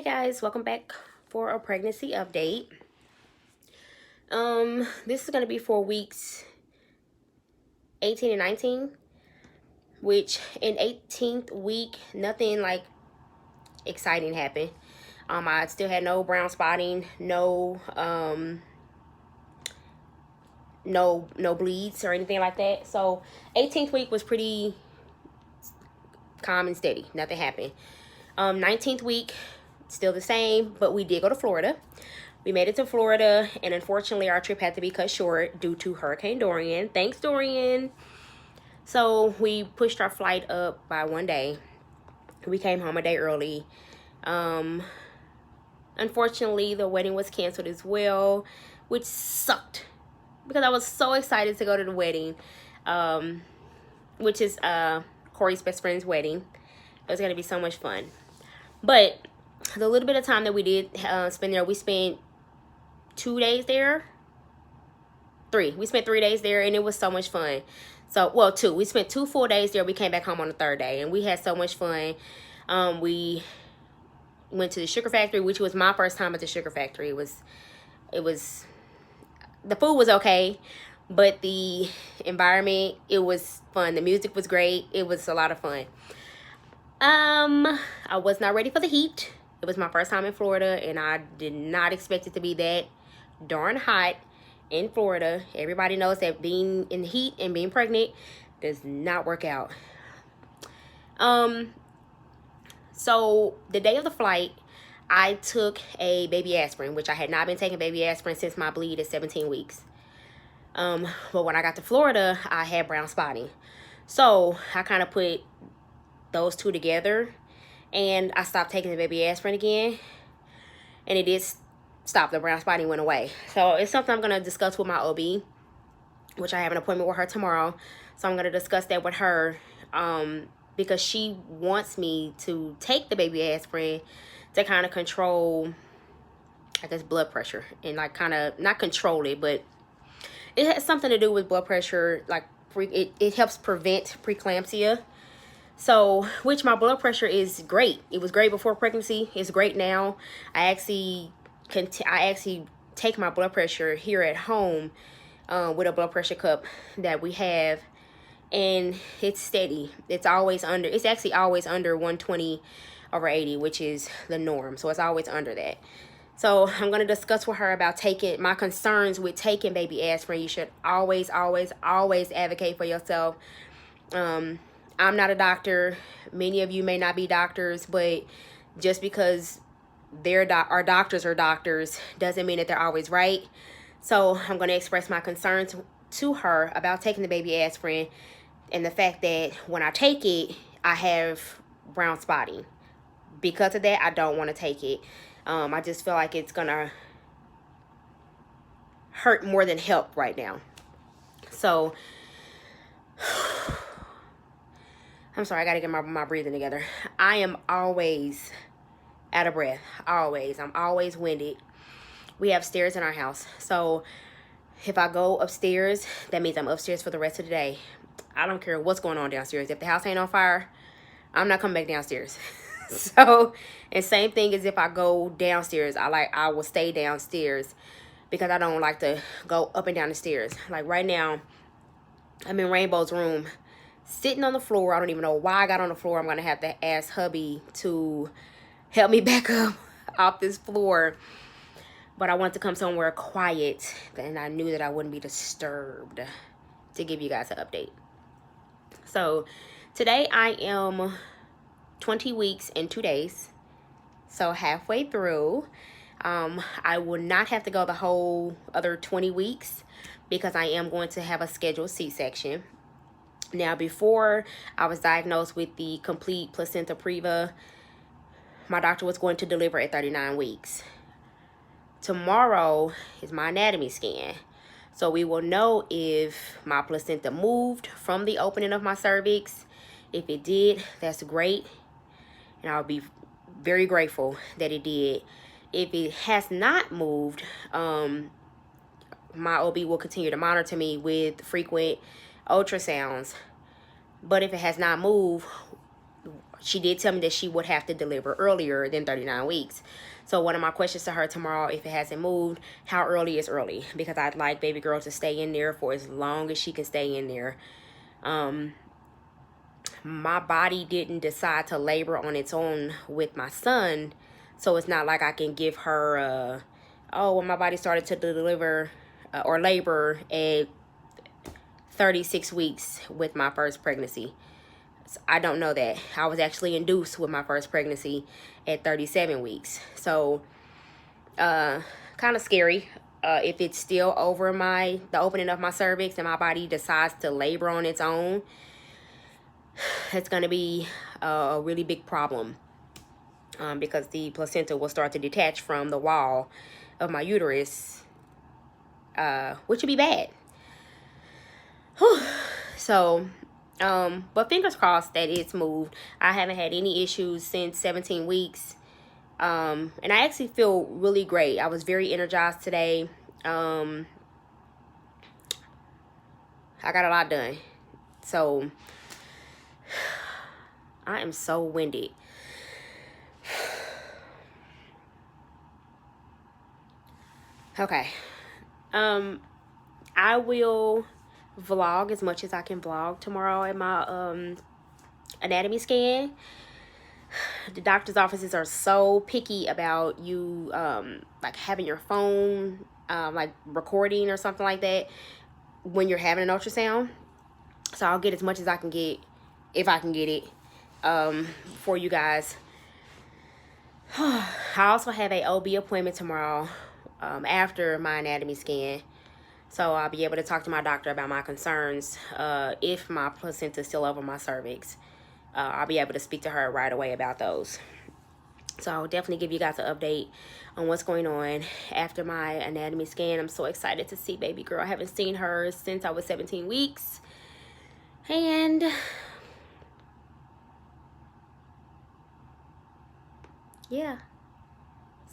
Guys, welcome back for a pregnancy update. This is gonna be for weeks 18 and 19, which in 18th week, nothing like exciting happened. I still had no brown spotting, no bleeds or anything like that. So 18th week was pretty calm and steady. Nothing happened. 19th week, still the same, but we did go to Florida. We made it to Florida, and unfortunately, our trip had to be cut short due to Hurricane Dorian. Thanks, Dorian. So we pushed our flight up by one day. We came home a day early. Unfortunately, the wedding was canceled as well, which sucked because I was so excited to go to the wedding, which is Corey's best friend's wedding. It was going to be so much fun. But the little bit of time that we did spend there, we spent 2 days there. We spent 3 days there, and it was so much fun. So, well, 2. We spent 2 full days there. We came back home on the 3rd day, and we had so much fun. We went to the Sugar Factory, which was my first time at the Sugar Factory. It was the food was okay, but the environment, it was fun. The music was great. It was a lot of fun. I was not ready for the heat. It was my first time in Florida, and I did not expect it to be that darn hot in Florida. Everybody knows that being in the heat and being pregnant does not work out. So the day of the flight, I took a baby aspirin, which I had not been taking baby aspirin since my bleed at 17 weeks. But when I got to Florida, I had brown spotting. So I kind of put those two together, and I stopped taking the baby aspirin again, and it did stop. The brown spotting went away. So it's something I'm going to discuss with my OB, which I have an appointment with her tomorrow. So I'm going to discuss that with her, because she wants me to take the baby aspirin to kind of control, I guess, blood pressure, and like kind of not control it, but it has something to do with blood pressure. Like it helps prevent preeclampsia. So, which my blood pressure is great. It was great before pregnancy. It's great now. I actually take my blood pressure here at home with a blood pressure cup that we have, and it's steady. It's actually always under 120/80, which is the norm. So it's always under that. So I'm going to discuss with her about my concerns with taking baby aspirin. You should always, always, always advocate for yourself. I'm not a doctor. Many of you may not be doctors, but just because our doctors are doctors doesn't mean that they're always right. So I'm going to express my concerns to her about taking the baby aspirin, and the fact that when I take it, I have brown spotting. Because of that, I don't want to take it. I just feel like it's going to hurt more than help right now. So I'm sorry, I got to get my breathing together. I am always out of breath. Always. I'm always winded. We have stairs in our house. So if I go upstairs, that means I'm upstairs for the rest of the day. I don't care what's going on downstairs. If the house ain't on fire, I'm not coming back downstairs. So, and same thing as if I go downstairs. I will stay downstairs because I don't like to go up and down the stairs. Like right now, I'm in Rainbow's room, sitting on the floor. I don't even know why I got on the floor. I'm going to have to ask hubby to help me back up off this floor. But I want to come somewhere quiet, and I knew that I wouldn't be disturbed, to give you guys an update. So today I am 20 weeks and 2 days. So halfway through. I will not have to go the whole other 20 weeks because I am going to have a scheduled C-section. Now, before I was diagnosed with the complete placenta previa, my doctor was going to deliver at 39 weeks. Tomorrow is my anatomy scan. So we will know if my placenta moved from the opening of my cervix. If it did, that's great. And I'll be very grateful that it did. If it has not moved, my OB will continue to monitor me with frequent ultrasounds. But if it has not moved, she did tell me that she would have to deliver earlier than 39 weeks. So one of my questions to her tomorrow, if it hasn't moved, how early is early? Because I'd like baby girl to stay in there for as long as she can stay in there. My body didn't decide to labor on its own with my son, so it's not like I can give her oh, when my body started to deliver or labor at 36 weeks with my first pregnancy. So I don't know that. I was actually induced with my first pregnancy at 37 weeks. So kind of scary. If it's still over the opening of my cervix and my body decides to labor on its own, it's going to be a really big problem, because the placenta will start to detach from the wall of my uterus, which would be bad. Whew. So, but fingers crossed that it's moved. I haven't had any issues since 17 weeks. And I actually feel really great. I was very energized today. I got a lot done. So, I am so winded. Okay. I will vlog as much as I can vlog tomorrow at my anatomy scan. The doctor's offices are so picky about you like having your phone like recording or something like that when you're having an ultrasound. So I'll get as much as I can get, if I can get it, for you guys. I also have a OB appointment tomorrow after my anatomy scan. So I'll be able to talk to my doctor about my concerns if my placenta is still over my cervix. I'll be able to speak to her right away about those. So I'll definitely give you guys an update on what's going on after my anatomy scan. I'm so excited to see baby girl. I haven't seen her since I was 17 weeks. And yeah.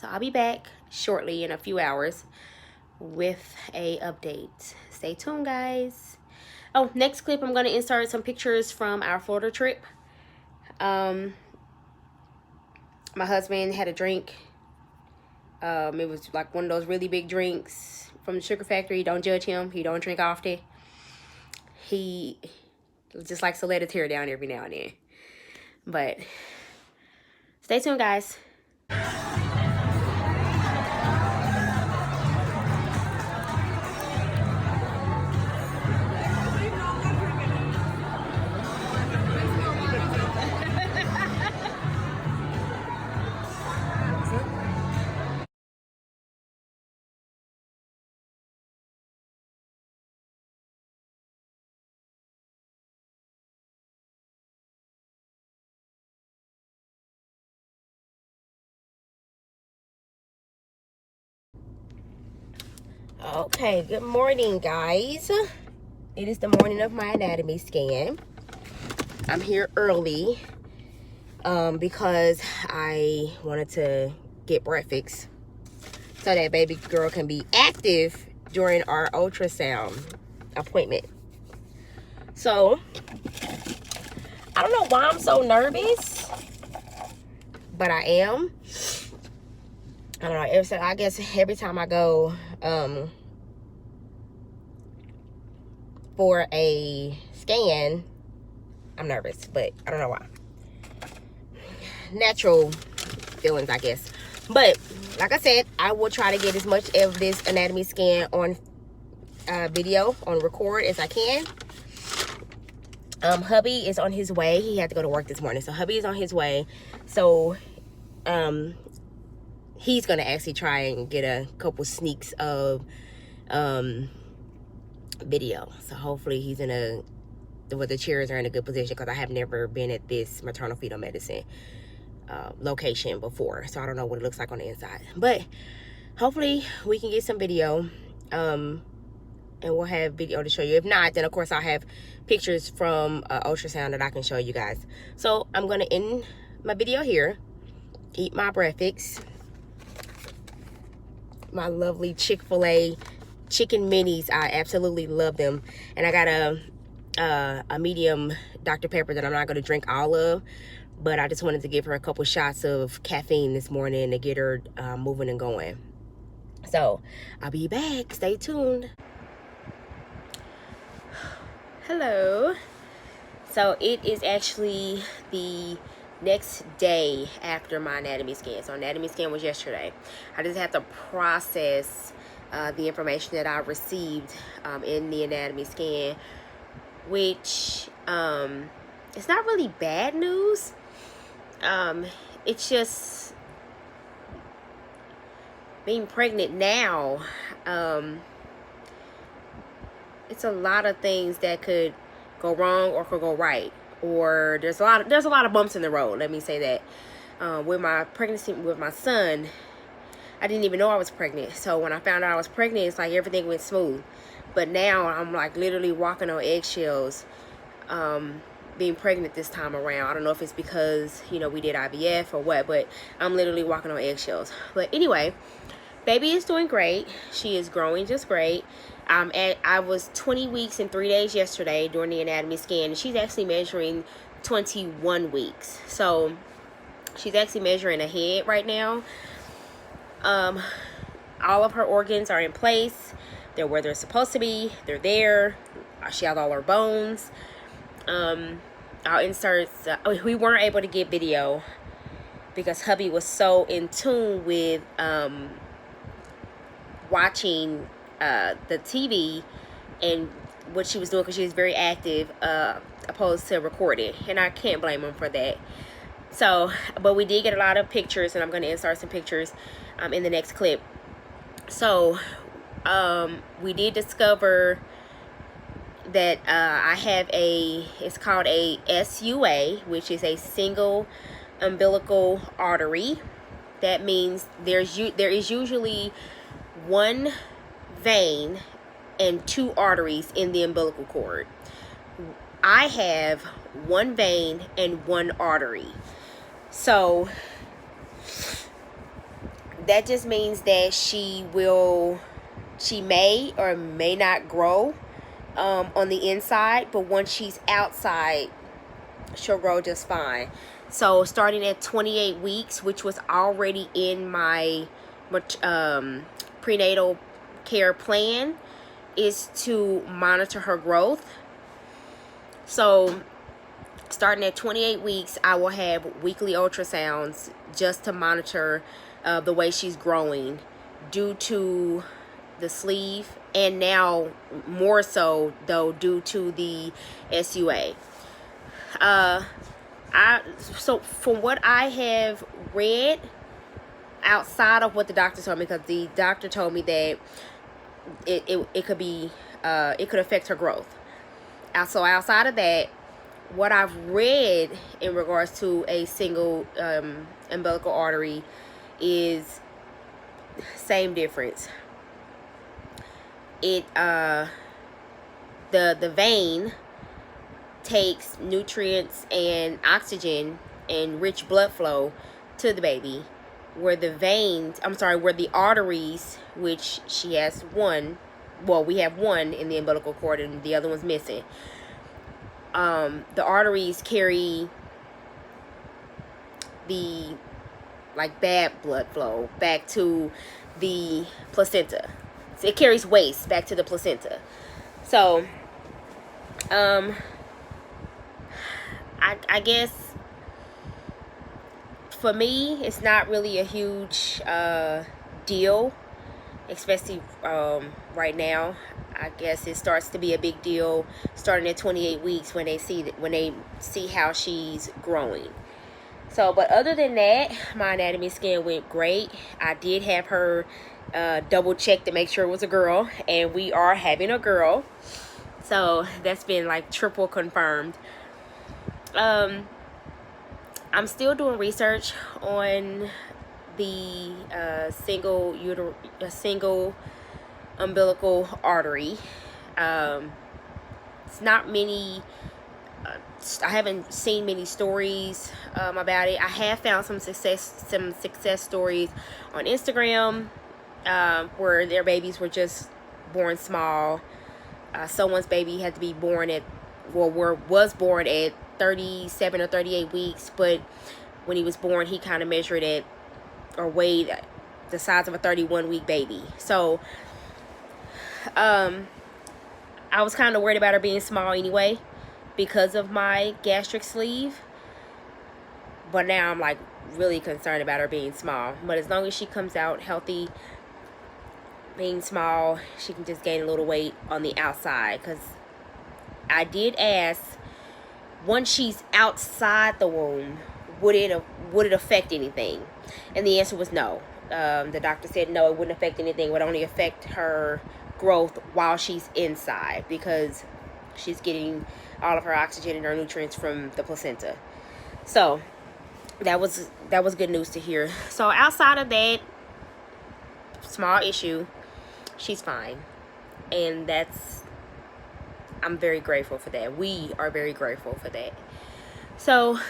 So I'll be back shortly in a few hours with a update. Stay tuned, guys. Oh, next clip, I'm going to insert some pictures from our Florida trip. My husband had a drink. It was like one of those really big drinks from the sugar factory. Don't judge him. He don't drink often. He just likes to let a tear down every now and then. But stay tuned, guys. Okay, good morning, guys. It is the morning of my anatomy scan. I'm here early because I wanted to get breakfast so that baby girl can be active during our ultrasound appointment. So, I don't know why I'm so nervous, but I am. I don't know, I guess every time I go for a scan, I'm nervous, but I don't know why. Natural feelings, I guess. But like I said, I will try to get as much of this anatomy scan on video, on record as I can. Hubby is on his way. He had to go to work this morning, so hubby is on his way. So he's gonna actually try and get a couple sneaks of video. So hopefully he's the chairs are in a good position, because I have never been at this maternal fetal medicine location before, so I don't know what it looks like on the inside. But hopefully we can get some video, and we'll have video to show you. If not, then of course I'll have pictures from ultrasound that I can show you guys. So I'm gonna end my video here, eat my breakfast, my lovely Chick-fil-A chicken minis. I absolutely love them. And I got a medium Dr. Pepper that I'm not going to drink all of, but I just wanted to give her a couple shots of caffeine this morning to get her moving and going. So I'll be back. Stay tuned. Hello. So it is actually the next day after my anatomy scan. So anatomy scan was yesterday. I just have to process the information that I received in the anatomy scan, which it's not really bad news. It's just being pregnant now. It's a lot of things that could go wrong or could go right, or there's a lot of bumps in the road. Let me say that. With my pregnancy with my son, I didn't even know I was pregnant. So when I found out I was pregnant, it's like everything went smooth. But now I'm like literally walking on eggshells, being pregnant this time around. I don't know if it's because, you know, we did IVF or what, but I'm literally walking on eggshells. But anyway, baby is doing great. She is growing just great. I was 20 weeks and 3 days yesterday during the anatomy scan, and she's actually measuring 21 weeks. So she's actually measuring ahead right now. All of her organs are in place. They're where they're supposed to be. They're there. She has all her bones. Our inserts, we weren't able to get video because hubby was so in tune with watching the TV and what she was doing, because she was very active opposed to recording, and I can't blame him for that. So, but we did get a lot of pictures, and I'm going to insert some pictures in the next clip. So we did discover that I have it's called a SUA, which is a single umbilical artery. That means there is usually one vein and two arteries in the umbilical cord. I have one vein and one artery. So that just means that she may or may not grow on the inside, but once she's outside, she'll grow just fine. So starting at 28 weeks, which was already in my prenatal care plan, is to monitor her growth. So starting at 28 weeks, I will have weekly ultrasounds just to monitor the way she's growing due to the sleeve, and now more so though due to the SUA. So from what I have read, outside of what the doctor told me, because the doctor told me that it could be it could affect her growth. So outside of that, what I've read in regards to a single umbilical artery is same difference. It the vein takes nutrients and oxygen and rich blood flow to the baby, where the arteries, which she has one, well, we have one in the umbilical cord and the other one's missing. The arteries carry the bad blood flow back to the placenta. So it carries waste back to the placenta. So I guess for me, it's not really a huge deal, especially right now. I guess it starts to be a big deal starting at 28 weeks when they see how she's growing. So, but other than that, my anatomy scan went great. I did have her double check to make sure it was a girl, and we are having a girl. So that's been triple confirmed. I'm still doing research on the single umbilical artery. It's not many. I haven't seen many stories about it. I have found some success stories on Instagram where their babies were just born small. Someone's baby had to be born at was born at 37 or 38 weeks, but when he was born, he kind of measured it or weighed the size of a 31-week baby. So I was kind of worried about her being small anyway because of my gastric sleeve, but now I'm like really concerned about her being small. But as long as she comes out healthy, being small, she can just gain a little weight on the outside. Because I did ask, once she's outside the womb, would it affect anything? And the answer was no. The doctor said no, it wouldn't affect anything. It would only affect her growth while she's inside, because she's getting all of her oxygen and her nutrients from the placenta. So that was good news to hear. So outside of that small issue, she's fine, and I'm very grateful for that. We are very grateful for that. So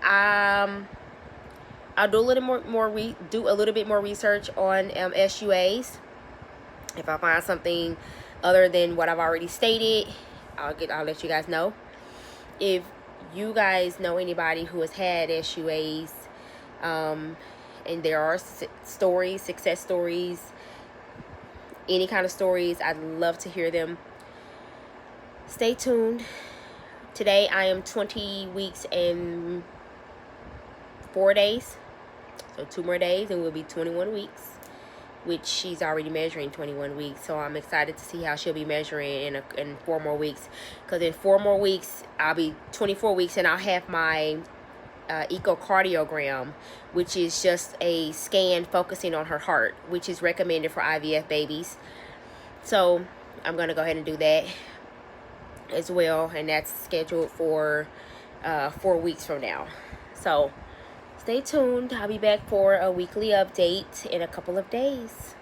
I'll do a little bit more research on SUAs. If I find something other than what I've already stated, I'll let you guys know. If you guys know anybody who has had SUAs, and there are success stories, any kind of stories, I'd love to hear them. Stay tuned. Today I am 20 weeks and 4 days. So 2 more days and we'll be 21 weeks, which she's already measuring 21 weeks. So I'm excited to see how she'll be measuring in 4 more weeks. Because in 4 more weeks, I'll be 24 weeks and I'll have my echocardiogram, which is just a scan focusing on her heart, which is recommended for IVF babies. So I'm going to go ahead and do that as well. And that's scheduled for 4 weeks from now. So stay tuned. I'll be back for a weekly update in a couple of days.